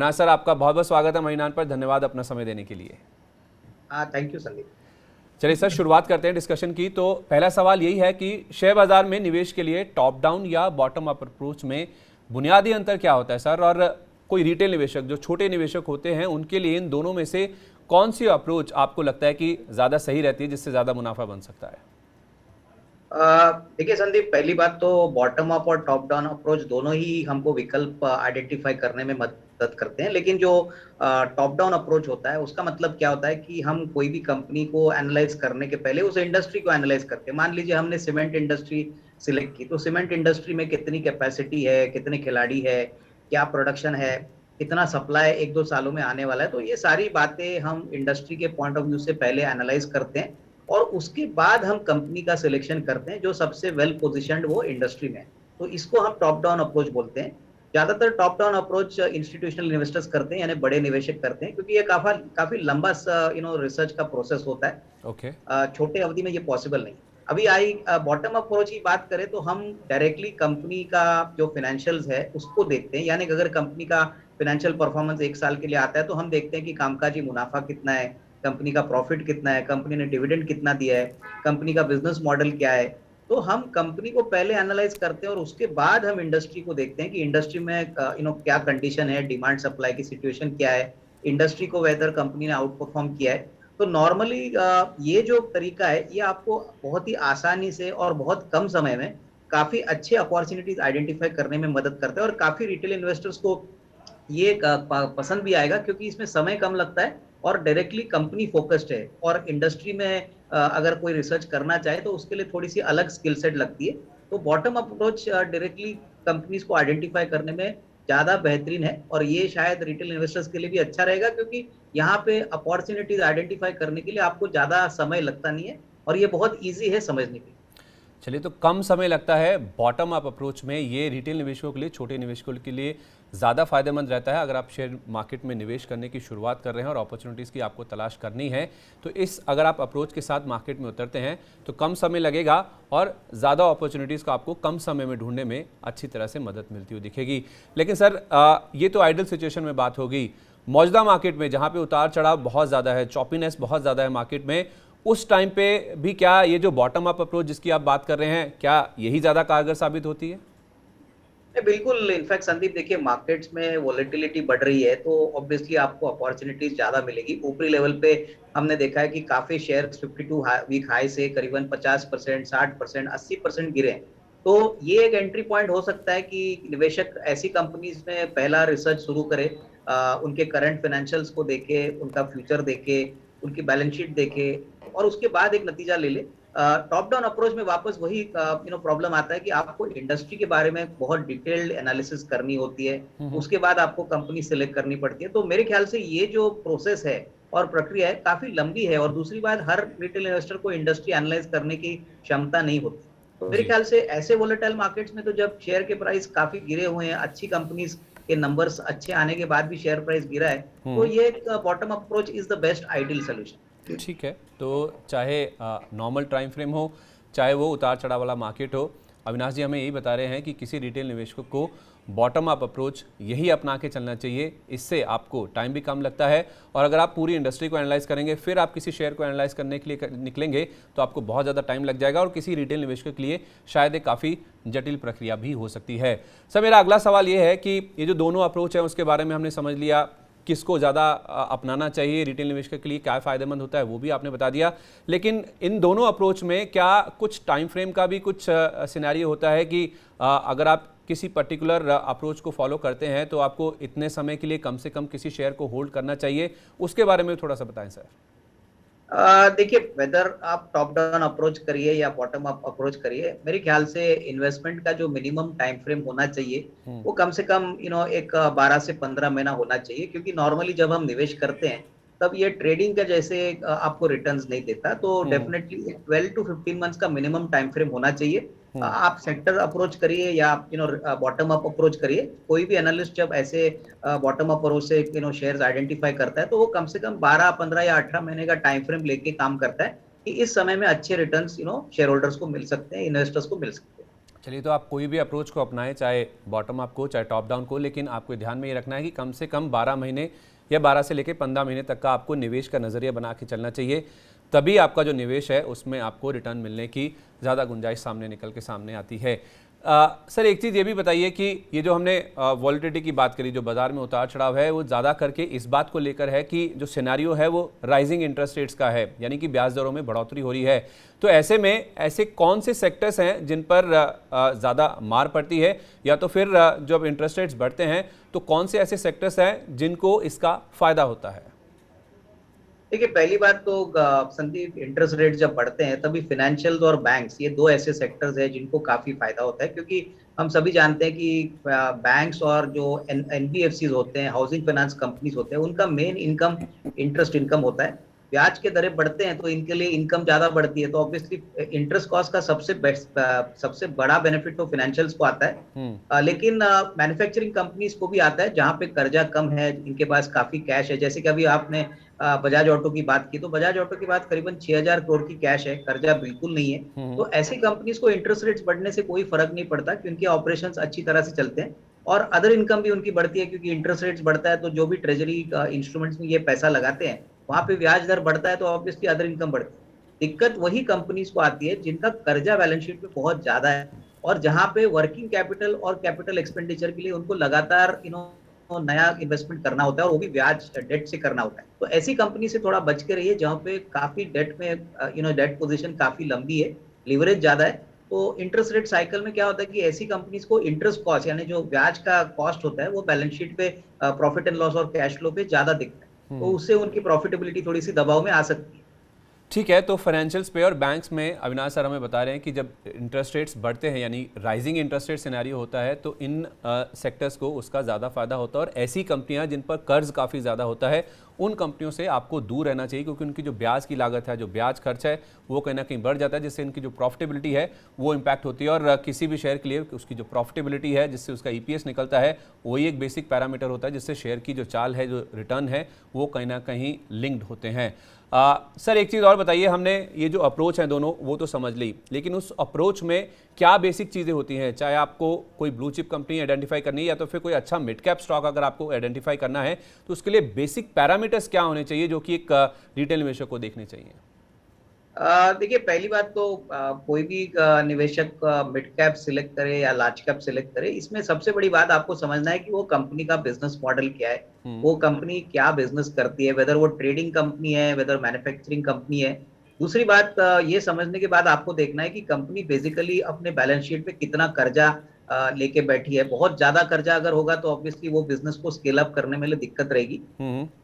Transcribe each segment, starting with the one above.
Avinash sir, आपका बहुत बहुत स्वागत है महीनान पर। धन्यवाद अपना समय देने के लिए। हाँ, थैंक यू संदीप। चलिए सर, शुरुआत करते हैं डिस्कशन की। तो पहला सवाल यही है कि शेयर बाजार में निवेश के लिए टॉप डाउन या बॉटम अप अप्रोच में बुनियादी अंतर क्या होता है सर? और कोई रिटेल निवेशक, जो छोटे निवेशक होते हैं, उनके लिए इन दोनों में से कौन सी अप्रोच आपको लगता है कि ज़्यादा सही रहती है, जिससे ज़्यादा मुनाफा बन सकता है? देखिए संदीप, पहली बात तो बॉटम अप और टॉप डाउन अप्रोच दोनों ही हमको विकल्प आइडेंटिफाई करने में मदद करते हैं। लेकिन जो टॉप डाउन अप्रोच होता है उसका मतलब क्या होता है कि हम कोई भी कंपनी को एनालाइज करने के पहले उस इंडस्ट्री को एनालाइज करते हैं। मान लीजिए हमने सीमेंट इंडस्ट्री सिलेक्ट की, तो सीमेंट इंडस्ट्री में कितनी कैपेसिटी है, कितने खिलाड़ी है, क्या प्रोडक्शन है, कितना सप्लाई 1-2 सालों में आने वाला है। तो ये सारी बातें हम इंडस्ट्री के पॉइंट ऑफ व्यू से पहले एनालाइज करते हैं और उसके बाद हम कंपनी का सिलेक्शन करते हैं जो सबसे वेल पोजिशन्ड वो इंडस्ट्री में है। तो इसको हम टॉप डाउन अप्रोच बोलते हैं। ज्यादातर top down approach institutional investors करते हैं, यानी बड़े निवेशक करते हैं, क्योंकि ये काफी लंबा रिसर्च का प्रोसेस होता है। ओके। छोटे अवधि में ये पॉसिबल नहीं। अभी आई बॉटम अप्रोच की बात करें तो हम डायरेक्टली कंपनी का जो फाइनेंशियल्स है उसको देखते हैं। यानी अगर कंपनी का फाइनेंशियल परफॉर्मेंस 1 साल के लिए आता है तो हम देखते हैं कि कामकाजी मुनाफा कितना है, कंपनी का प्रॉफिट कितना है, कंपनी ने डिविडेंड कितना दिया है, कंपनी का बिजनेस मॉडल क्या है। तो हम कंपनी को पहले एनालाइज करते हैं और उसके बाद हम इंडस्ट्री को देखते हैं कि इंडस्ट्री में क्या कंडीशन है, डिमांड सप्लाई की सिचुएशन क्या है, इंडस्ट्री को वेदर कंपनी ने आउट परफॉर्म किया है। तो नॉर्मली ये जो तरीका है ये आपको बहुत ही आसानी से और बहुत कम समय में काफी अच्छे अपॉर्चुनिटीज आइडेंटिफाई करने में मदद करता है और काफी रिटेल इन्वेस्टर्स को ये पसंद भी आएगा, क्योंकि इसमें समय कम लगता है और डायरेक्टली कंपनी फोकस्ड है। और इंडस्ट्री में अगर कोई रिसर्च करना चाहे तो उसके लिए थोड़ी सी अलग स्किल सेट लगती है। तो बॉटम अप्रोच डायरेक्टली कंपनीज को आइडेंटिफाई करने में ज्यादा बेहतरीन है और ये शायद रिटेल इन्वेस्टर्स के लिए भी अच्छा रहेगा, क्योंकि यहाँ पे अपॉर्चुनिटीज आइडेंटिफाई करने के लिए आपको ज्यादा समय लगता नहीं है और ये बहुत ईजी है समझने के लिए। चलिए, तो कम समय लगता है बॉटम अप अप्रोच में, ये रिटेल निवेशकों के लिए, छोटे निवेशकों के लिए ज़्यादा फायदेमंद रहता है। अगर आप शेयर मार्केट में निवेश करने की शुरुआत कर रहे हैं और अपॉर्चुनिटीज़ की आपको तलाश करनी है, तो अगर आप अप्रोच के साथ मार्केट में उतरते हैं तो कम समय लगेगा और ज़्यादा अपॉर्चुनिटीज़ को आपको कम समय में ढूंढने में अच्छी तरह से मदद मिलती हुई दिखेगी। लेकिन सर, ये तो आइडियल सिचुएशन में बात होगी। मौजूदा मार्केट में जहाँ पे उतार चढ़ाव बहुत ज़्यादा है, चॉपीनेस बहुत ज़्यादा है मार्केट में, उस टाइम पे भी क्या ये जो बॉटम अप अप्रोच जिसकी आप बात कर रहे हैं, क्या यही ज़्यादा कारगर साबित होती है? बिल्कुल। इनफैक्ट संदीप, देखिए मार्केट्स में वोलेटिलिटी बढ़ रही है तो ऑब्वियसली आपको अपॉर्चुनिटीज ज्यादा मिलेगी। ऊपरी लेवल पे हमने देखा है कि काफी शेयर 52 वीक हाई से करीबन 50%, 60%, 80% गिरे हैं। तो ये एक एंट्री पॉइंट हो सकता है कि निवेशक ऐसी कंपनीज में पहला रिसर्च शुरू करे, उनके करंट फाइनेंशियल्स को देखे, उनका फ्यूचर देखे, उनकी बैलेंस शीट देखे और उसके बाद एक नतीजा ले ले। टॉप डाउन अप्रोच में वापस वही प्रॉब्लम आता है कि आपको इंडस्ट्री के बारे में बहुत डिटेल्ड एनालिसिस करनी होती है, उसके बाद आपको कंपनी सिलेक्ट करनी पड़ती है। तो मेरे ख्याल से ये जो प्रोसेस है और प्रक्रिया है काफी लंबी है। और दूसरी बात, हर रिटेल इन्वेस्टर को इंडस्ट्री एनालाइज करने की क्षमता नहीं होती। तो मेरे जी। ख्याल से ऐसे वोलेटाइल मार्केट्स में तो जब शेयर के प्राइस काफी गिरे हुए हैं, अच्छी कंपनीज के नंबर्स अच्छे आने के बाद भी शेयर प्राइस गिरा है, तो ये bottom approach is the best ideal solution. ठीक है, तो चाहे नॉर्मल टाइम फ्रेम हो, चाहे वो उतार चढ़ाव वाला मार्केट हो, अविनाश जी हमें यही बता रहे हैं कि किसी रिटेल निवेशक को बॉटम अप अप्रोच यही अपना के चलना चाहिए। इससे आपको टाइम भी कम लगता है और अगर आप पूरी इंडस्ट्री को एनालाइज करेंगे, फिर आप किसी शेयर को एनालाइज करने के लिए निकलेंगे तो आपको बहुत ज़्यादा टाइम लग जाएगा और किसी रिटेल निवेशक के लिए शायद एक काफ़ी जटिल प्रक्रिया भी हो सकती है। सर, मेरा अगला सवाल ये है कि ये जो दोनों अप्रोच है उसके बारे में हमने समझ लिया, किसको ज़्यादा अपनाना चाहिए, रिटेल निवेशक के लिए क्या फ़ायदेमंद होता है वो भी आपने बता दिया। लेकिन इन दोनों अप्रोच में क्या कुछ टाइम फ्रेम का भी कुछ सिनेरियो होता है कि अगर आप किसी पर्टिकुलर अप्रोच को फॉलो करते हैं तो आपको इतने समय के लिए कम से कम किसी शेयर को होल्ड करना चाहिए, उसके बारे में थोड़ा सा बताएं सर। देखिए, वेदर आप टॉप डाउन अप्रोच करिए या बॉटम अप अप्रोच करिए, मेरे ख्याल से इन्वेस्टमेंट का जो मिनिमम टाइम फ्रेम होना चाहिए वो कम से कम एक 12 से 15 महीना होना चाहिए। क्योंकि नॉर्मली जब हम निवेश करते हैं तब ये ट्रेडिंग का जैसे आपको रिटर्न्स नहीं देता। तो डेफिनेटली 12 to 15 मंथ्स का मिनिमम टाइम फ्रेम होना चाहिए। आप सेक्टर अप्रोच करिए या बॉटम अप अप्रोच करिए, कोई भी एनालिस्ट जब ऐसे बॉटम अप अप्रोच से शेयर्स आइडेंटिफाई करता है तो वो कम से कम 12, 15 या 18 महीने का टाइम फ्रेम लेके काम करता है कि इस समय में अच्छे रिटर्न्स शेयर होल्डर्स को मिल सकते हैं, इन्वेस्टर्स को मिल सकते हैं। चलिए, तो आप कोई भी अप्रोच को अपनाएं, चाहे बॉटम अप को चाहे टॉप डाउन को, लेकिन आपको ध्यान में ये रखना है कि कम से कम 12 महीने या 12 से लेकर 15 महीने तक का आपको निवेश का नज़रिया बना के चलना चाहिए। तभी आपका जो निवेश है उसमें आपको रिटर्न मिलने की ज़्यादा गुंजाइश सामने निकल के सामने आती है। सर, एक चीज़ ये भी बताइए कि ये जो हमने वॉलेटिलिटी की बात करी, जो बाज़ार में उतार चढ़ाव है, वो ज़्यादा करके इस बात को लेकर है कि जो सिनेरियो है वो राइजिंग इंटरेस्ट रेट्स का है, यानी कि ब्याज दरों में बढ़ोतरी हो रही है। तो ऐसे में ऐसे कौन से सेक्टर्स हैं जिन पर ज़्यादा मार पड़ती है, या तो फिर जब इंटरेस्ट रेट्स बढ़ते हैं तो कौन से ऐसे सेक्टर्स हैं जिनको इसका फ़ायदा होता है? देखिए, पहली बात तो संदीप, इंटरेस्ट रेट जब बढ़ते हैं तभी फाइनेंशियल्स और बैंक्स, ये दो ऐसे सेक्टर्स हैं जिनको काफी फायदा होता है, क्योंकि हम सभी जानते हैं कि बैंक्स और जो एनबीएफसी होते हैं, हाउसिंग फाइनेंस कंपनीज होते हैं, उनका मेन इनकम इंटरेस्ट इनकम होता है। ब्याज के दरें बढ़ते हैं तो इनके लिए इनकम ज्यादा बढ़ती है, तो ऑब्वियसली इंटरेस्ट कॉस्ट का सबसे बड़ा बेनिफिट तो फाइनेंशियल्स को आता है। लेकिन मैन्युफैक्चरिंग कंपनीज को भी आता है, जहां पे कर्जा कम है, इनके पास काफी कैश है। जैसे कि अभी आपने बजाज ऑटो की बात की, तो बजाज ऑटो की बात करीबन 6,000 करोड़ की कैश है, कर्जा बिल्कुल नहीं है। तो ऐसी कंपनीज को इंटरेस्ट रेट्स बढ़ने से कोई फर्क नहीं पड़ता, क्योंकि ऑपरेशंस अच्छी तरह से चलते हैं और अदर इनकम भी उनकी बढ़ती है, क्योंकि इंटरेस्ट रेट्स बढ़ता है तो जो भी ट्रेजरी इंस्ट्रूमेंट्स में ये पैसा लगाते हैं वहां पे ब्याज दर बढ़ता है, तो ऑब्वियसली अदर इनकम बढ़ती है। दिक्कत वही कंपनीज को आती है जिनका कर्जा बैलेंस शीट पे बहुत ज्यादा है और जहां पे वर्किंग कैपिटल और कैपिटल एक्सपेंडिचर के लिए उनको लगातार नया इन्वेस्टमेंट करना होता है, और वो भी ब्याज डेट से करना होता है। तो ऐसी कंपनी से थोड़ा बच के रहिए जहाँ पे काफी डेट में डेट पोजीशन काफी लंबी है, लिवरेज ज्यादा है। तो इंटरेस्ट रेट साइकिल में क्या होता है कि ऐसी कंपनीज को इंटरेस्ट कॉस्ट, यानी जो ब्याज का कॉस्ट होता है, वो बैलेंस शीट पे प्रॉफिट एंड लॉस और कैश फ्लो पे ज्यादा दिखता है, तो उससे उनकी प्रॉफिटेबिलिटी थोड़ी सी दबाव में आ सकती है। ठीक है, तो फाइनेंशियल्स पे और बैंक्स में अविनाश सर हमें बता रहे हैं कि जब इंटरेस्ट रेट्स बढ़ते हैं, यानी राइजिंग इंटरेस्ट रेट सिनेरियो होता है, तो इन सेक्टर्स को उसका ज़्यादा फायदा होता है। और ऐसी कंपनियां जिन पर कर्ज काफ़ी ज़्यादा होता है, उन कंपनियों से आपको दूर रहना चाहिए, क्योंकि उनकी जो ब्याज की लागत है, जो ब्याज खर्च है, वो कहीं ना कहीं बढ़ जाता है, जिससे इनकी जो प्रॉफिटेबिलिटी है वो इम्पैक्ट होती है। और किसी भी शेयर के लिए उसकी जो प्रॉफिटेबिलिटी है, जिससे उसका ईपीएस निकलता है, वही एक बेसिक पैरामीटर होता है जिससे शेयर की जो चाल है, जो रिटर्न है, वो कहीं ना कहीं लिंक्ड होते हैं। सर, एक चीज़ और बताइए, हमने ये जो अप्रोच है दोनों वो तो समझ ली, लेकिन उस अप्रोच में क्या बेसिक चीज़ें होती हैं? चाहे आपको कोई ब्लू चिप कंपनी आइडेंटिफाई करनी है या तो फिर कोई अच्छा मिड कैप स्टॉक अगर आपको आइडेंटिफाई करना है, तो उसके लिए बेसिक पैरामीटर्स क्या होने चाहिए जो कि एक रिटेल निवेशक को देखने चाहिए? देखिए, पहली बात तो कोई भी निवेशक मिड कैप सिलेक्ट करे या लार्ज कैप सिलेक्ट करे, इसमें सबसे बड़ी बात आपको समझना है कि वो कंपनी का बिजनेस मॉडल क्या है, वो कंपनी क्या बिजनेस करती है, वेदर वो ट्रेडिंग कंपनी है, वेदर मैन्युफैक्चरिंग कंपनी है। दूसरी बात, ये समझने के बाद आपको देखना है कि कंपनी बेसिकली अपने बैलेंस शीट पे कितना कर्जा लेके बैठी है। बहुत ज्यादा कर्जा अगर होगा तो ऑब्वियसली वो बिजनेस को स्केल अप करने में दिक्कत रहेगी।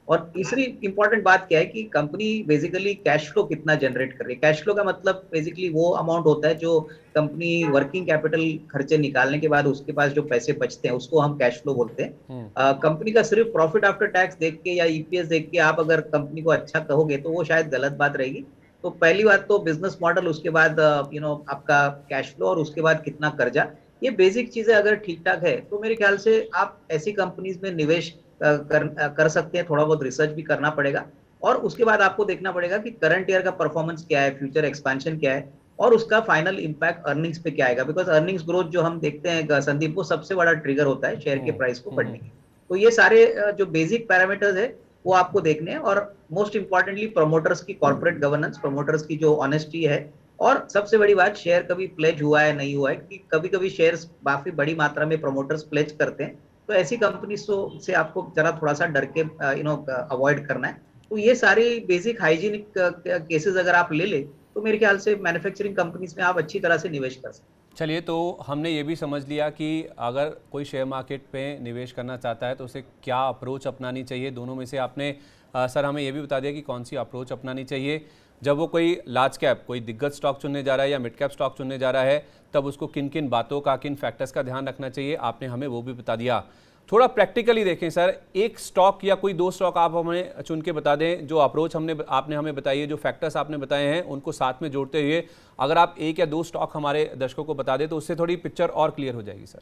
और तीसरी इंपॉर्टेंट बात क्या है कि कंपनी बेसिकली कैश फ्लो कितना जनरेट कर रही है। कैश फ्लो का मतलब बेसिकली वो अमाउंट होता है जो कंपनी वर्किंग कैपिटल खर्चे निकालने के बाद उसके पास जो पैसे बचते हैं, उसको हम कैश फ्लो बोलते हैं। कंपनी का सिर्फ प्रॉफिट आफ्टर टैक्स देख के या ईपीएस देख के आप अगर कंपनी को अच्छा कहोगे तो वो शायद गलत बात रहेगी। तो पहली बात तो बिजनेस मॉडल, उसके बाद आपका कैश फ्लो, और उसके बाद कितना कर्जा, ये बेसिक चीजें अगर ठीक ठाक है तो मेरे ख्याल से आप ऐसी कंपनीज में निवेश कर सकते हैं। थोड़ा बहुत रिसर्च भी करना पड़ेगा और उसके बाद आपको देखना पड़ेगा कि करंट ईयर का परफॉर्मेंस क्या है, फ्यूचर एक्सपेंशन क्या है और उसका फाइनल इंपैक्ट अर्निंग्स पे क्या आएगा। बिकॉज अर्निंग्स ग्रोथ जो हम देखते हैं संदीप, वो सबसे बड़ा ट्रिगर होता है शेयर के प्राइस को बढ़ने की। तो ये सारे जो बेसिक पैरामीटर्स है वो आपको देखने हैं, और मोस्ट इंपॉर्टेंटली प्रमोटर्स की कॉर्पोरेट गवर्नेंस, प्रमोटर्स की जो ऑनेस्टी है, और सबसे बड़ी बात, शेयर कभी प्लेज हुआ है नहीं हुआ है, कि कभी कभी शेयर्स काफी बड़ी मात्रा में प्रमोटर्स प्लेज करते हैं, तो ऐसी कंपनी से आपको जरा थोड़ा सा डर के अवॉइड करना है। तो ये सारी बेसिक हाइजीनिक केसेस अगर आप ले ले तो मेरे ख्याल से मैन्युफैक्चरिंग कंपनीज में आप अच्छी तरह से निवेश कर सकते हैं। चलिए, तो हमने ये भी समझ लिया कि अगर कोई शेयर मार्केट पे निवेश करना चाहता है तो उसे क्या अप्रोच अपनानी चाहिए। दोनों में से आपने सर हमें ये भी बता दिया कि कौन सी अप्रोच अपनानी चाहिए। जब वो कोई लार्ज कैप, कोई दिग्गज स्टॉक चुनने जा रहा है या मिड कैप स्टॉक चुनने जा रहा है, तब उसको किन किन बातों का, किन फैक्टर्स का ध्यान रखना चाहिए, आपने हमें वो भी बता दिया। थोड़ा प्रैक्टिकली देखें सर, एक स्टॉक या कोई दो स्टॉक आप हमें चुन के बता दें, जो अप्रोच आपने हमें बताई है, जो फैक्टर्स आपने बताए हैं, उनको साथ में जोड़ते हुए अगर आप एक या दो स्टॉक हमारे दर्शकों को बता दें तो उससे थोड़ी पिक्चर और क्लियर हो जाएगी सर।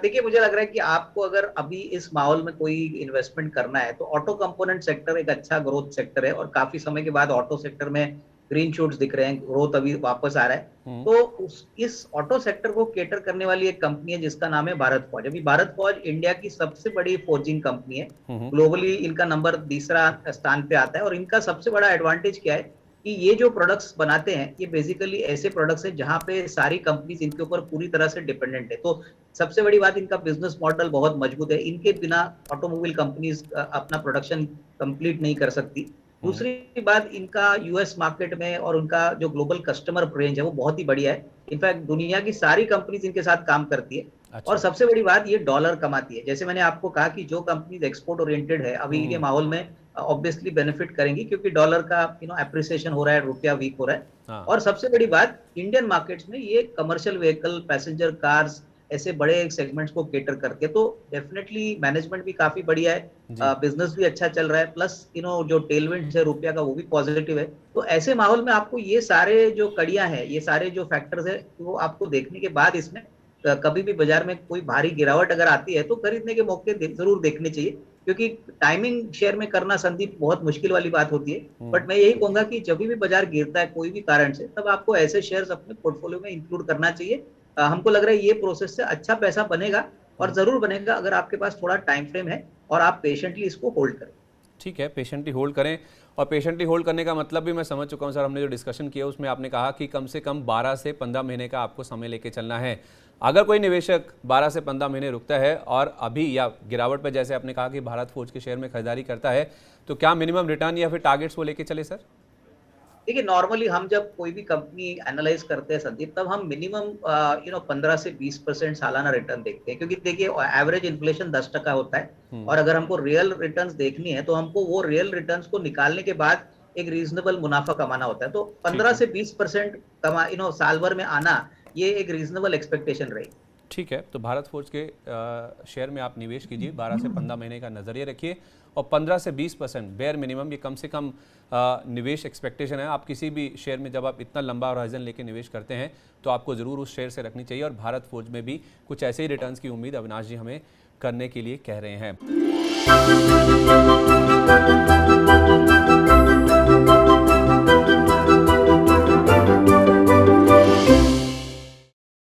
देखिए, मुझे लग रहा है कि आपको अगर अभी इस माहौल में कोई इन्वेस्टमेंट करना है तो ऑटो कंपोनेंट सेक्टर एक अच्छा ग्रोथ सेक्टर है, और काफी समय के बाद ऑटो सेक्टर में ग्रीन शूट्स दिख रहे हैं, ग्रोथ अभी वापस आ रहा है। तो इस ऑटो सेक्टर को केटर करने वाली एक कंपनी है जिसका नाम है भारत फॉर्ज। अभी भारत फॉर्ज इंडिया की सबसे बड़ी फोर्जिंग कंपनी है, ग्लोबली इनका नंबर तीसरा स्थान पे आता है। और इनका सबसे बड़ा एडवांटेज क्या है कि ये जो प्रोडक्ट्स बनाते हैं ये बेसिकली ऐसे प्रोडक्ट्स हैं जहां पे सारी कंपनीज इनके ऊपर पूरी तरह से डिपेंडेंट है। तो सबसे बड़ी बात, इनका बिजनेस मॉडल बहुत मजबूत है, इनके बिना ऑटोमोबाइल कंपनीज अपना प्रोडक्शन कंप्लीट नहीं कर सकती। दूसरी बात, इनका यूएस मार्केट में और उनका जो ग्लोबल कस्टमर रेंज है वो बहुत ही बढ़िया है। इनफैक्ट दुनिया की सारी कंपनीज इनके साथ काम करती है। अच्छा। और सबसे बड़ी बात, ये डॉलर कमाती है। जैसे मैंने आपको कहा कि जो कंपनीज एक्सपोर्ट ओरिएंटेड है अभी के माहौल में ऑब्वियसली बेनिफिट करेंगी, क्योंकि डॉलर का एप्रिसिएशन हो रहा है, रुपया वीक हो रहा है। हाँ। और सबसे बड़ी बात, इंडियन मार्केट्स में ये कमर्शियल व्हीकल, पैसेंजर कार्स, ऐसे बड़े सेगमेंट्स को केटर करके, तो डेफिनेटली मैनेजमेंट भी काफी बढ़िया है, बिजनेस भी अच्छा चल रहा है, प्लस जो टेलविंड है रुपया का वो भी पॉजिटिव है। तो ऐसे माहौल में आपको ये सारे जो कड़ियां हैं, ये सारे जो फैक्टर्स है, वो आपको देखने के बाद इसमें कभी भी बाजार में कोई भारी गिरावट अगर आती है तो खरीदने के मौके जरूर देखने चाहिए। क्योंकि टाइमिंग शेयर में करना संदीप बहुत मुश्किल वाली बात होती है। बट मैं यही कहूंगा कि जब भी बाजार गिरता है कोई भी कारण से, तब आपको ऐसे शेयर्स अपने पोर्टफोलियो में इंक्लूड करना चाहिए। हमको लग रहा है ये प्रोसेस से अच्छा पैसा बनेगा, और जरूर बनेगा अगर आपके पास थोड़ा टाइम फ्रेम है और आप पेशेंटली इसको होल्ड करें। ठीक है, पेशेंटली होल्ड करें। और पेशेंटली होल्ड करने का मतलब भी मैं समझ चुका हूं सर। हमने जो डिस्कशन किया उसमें आपने कहा कि कम से कम 12 से 15 महीने का आपको समय लेके चलना है। अगर कोई निवेशक 12 से 15 महीने रुकता है और अभी या गिरावट पर, जैसे आपने कहा कि भारत फोर्ज के शेयर में खरीदारी करता है, तो क्या मिनिमम रिटर्न या फिर टारगेट्स वो लेके चले सर? देखिए, नॉर्मली हम जब कोई भी कंपनी एनालाइज करते हैं संदीप, तब हम मिनिमम 15 से 20% सालाना रिटर्न देखते हैं। क्योंकि देखिए, एवरेज इन्फ्लेशन 10% होता है, और अगर हमको रियल रिटर्न्स देखनी है तो हमको वो रियल रिटर्न्स को निकालने के बाद एक रीजनेबल मुनाफा कमाना होता है। तो 15 से 20% कमा साल भर में आना, ये एक रीजनेबल एक्सपेक्टेशन रहेगी। ठीक है, तो भारत फोर्ज के शेयर में आप निवेश कीजिए, 12 से 15 महीने का नज़रिया रखिए, और 15 से 20% बेयर मिनिमम, ये कम से कम निवेश एक्सपेक्टेशन है। आप किसी भी शेयर में जब आप इतना लंबा होराइजन लेके निवेश करते हैं तो आपको ज़रूर उस शेयर से रखनी चाहिए। और भारत फोर्ज में भी कुछ ऐसे ही रिटर्न्स की उम्मीद अविनाश जी हमें करने के लिए कह रहे हैं।